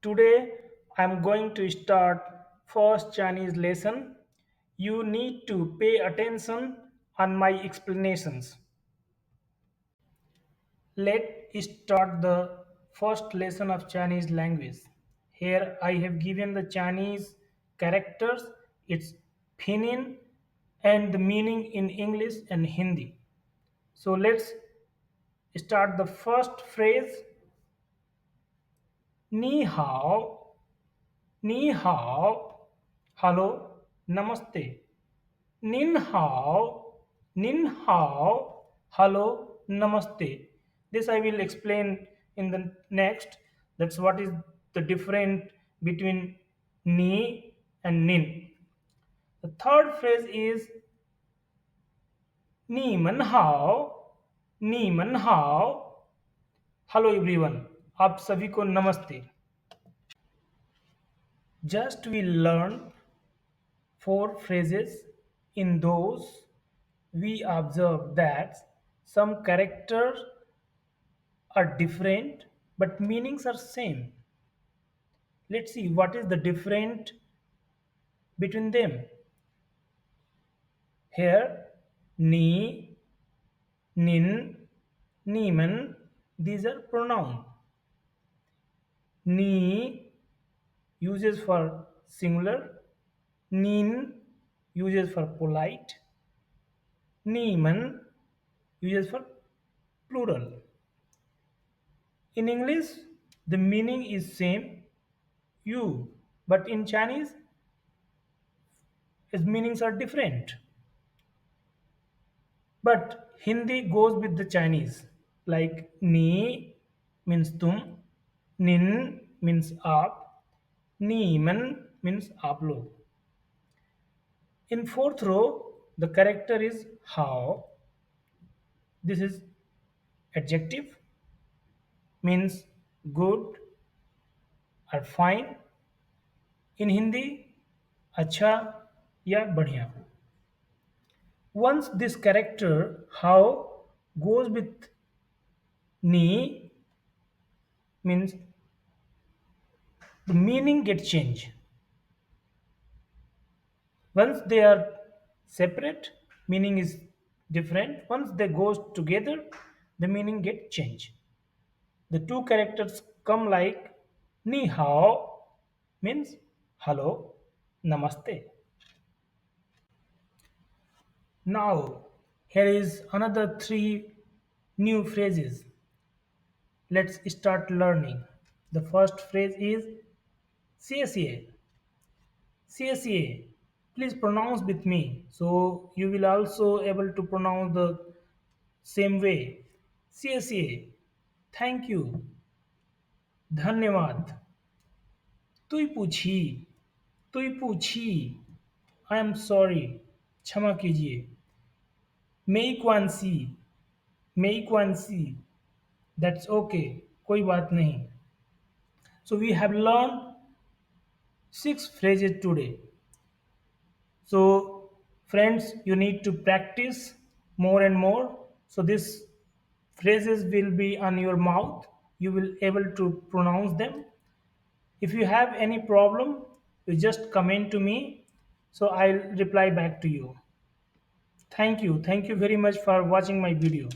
Today I'm going to start first Chinese lesson. You need to pay attention on my explanations. Let's start the first lesson of Chinese language. Here I have given the Chinese characters, its pinyin and the meaning in English and Hindi. So let's start the first phrase ni hao, ni hao, hello, namaste. Nin hao, nin hao, hello, namaste. This I will explain in the next. That's what is the difference between ni and nin. The third phrase is ni man hao, ni man hao. Hello everyone. आप सभी को नमस्ते. Just we learn four phrases. In those, we observe that some characters are different but meanings are same. Let's see what is the different between them. Here, ni, nin, niman, these are pronoun. Ni uses for singular, nin uses for polite, niman uses for plural. In English, the meaning is same, you, but in Chinese, its meanings are different. But Hindi goes with the Chinese, like ni means tum, nin means aap, ni man means aap log. In fourth row, the character is how. This is adjective, means good or fine. In Hindi, अच्छा या बढ़िया. Once this character how goes with ni means the meaning gets changed. Once they are separate, meaning is different. Once they go together, the meaning get changed. The two characters come like ni hao means hello, namaste. Now here is another three new phrases. Let's start learning. The first phrase is CSA. CSA. Please pronounce with me. So you will also able to pronounce the same way. CSA. Thank you. धन्यवाद. तुई पूछी. तुई पूछी. I am sorry. क्षमा कीजिए. May क्वानसी. May क्वानसी. That's okay. कोई बात नहीं. So we have learned six phrases today. So friends, you need to practice more and more. So these phrases will be on your mouth. You will able to pronounce them. If you have any problem, you just comment to me. So I'll reply back to you. Thank you. Thank you very much for watching my video.